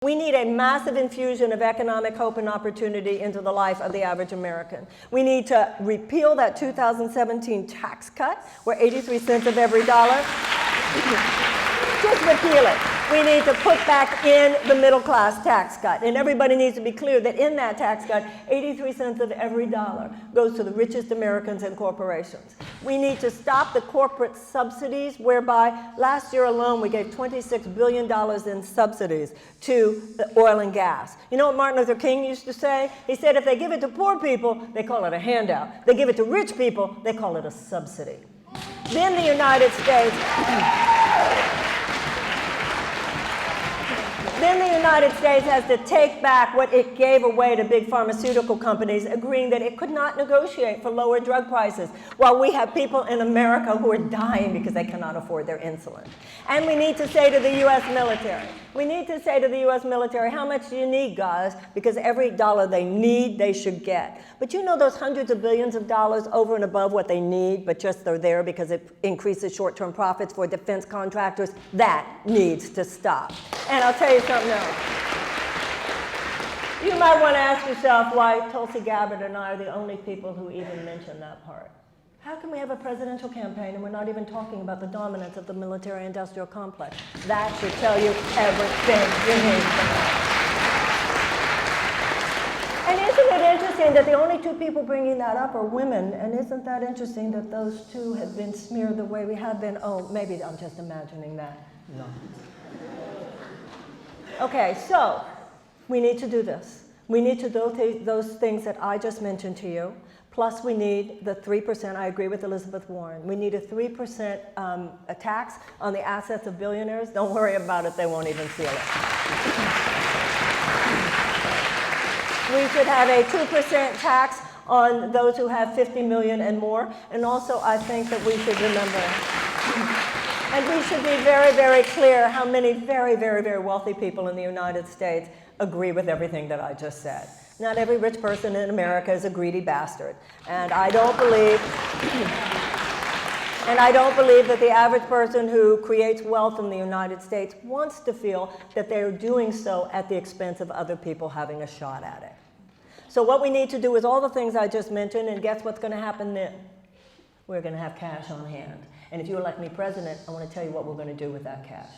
We need a massive infusion of economic hope and opportunity into the life of the average American. We need to repeal that 2017 tax cut, where 83 cents of every dollar, just repeal it. We need to put back in the middle class tax cut. And everybody needs to be clear that in that tax cut, 83 cents of every dollar goes to the richest Americans and corporations. We need to stop the corporate subsidies, whereby last year alone we gave $26 billion in subsidies to the oil and gas. You know what Martin Luther King used to say? He said if they give it to poor people, they call it a handout. They give it to rich people, they call it a subsidy. Then the United States... Then the United States has to take back what it gave away to big pharmaceutical companies, agreeing that it could not negotiate for lower drug prices, while we have people in America who are dying because they cannot afford their insulin. And we need to say to the U.S. military, how much do you need, guys? Because every dollar they need, they should get. But you know those hundreds of billions of dollars over and above what they need, but just they're there because it increases short-term profits for defense contractors? That needs to stop. And I'll tell you something else. You might want to ask yourself why Tulsi Gabbard and I are the only people who even mention that part. How can we have a presidential campaign and we're not even talking about the dominance of the military-industrial complex? That should tell you everything you need to know. And isn't it interesting that the only two people bringing that up are women? And isn't that interesting that those two have been smeared the way we have been? Oh, maybe I'm just imagining that. No. Okay, so we need to do this. We need to do those things that I just mentioned to you. Plus, we need the 3%, I agree with Elizabeth Warren. We need a 3% a tax on the assets of billionaires. Don't worry about it, they won't even feel it. We should have a 2% tax on those who have 50 million and more. And also, I think that we should remember, and we should be very, very clear how many very, very, very wealthy people in the United States agree with everything that I just said. Not every rich person in America is a greedy bastard. And I don't believe, that the average person who creates wealth in the United States wants to feel that they're doing so at the expense of other people having a shot at it. So what we need to do is all the things I just mentioned, and guess what's going to happen then? We're going to have cash on hand. And if you elect me president, I want to tell you what we're going to do with that cash.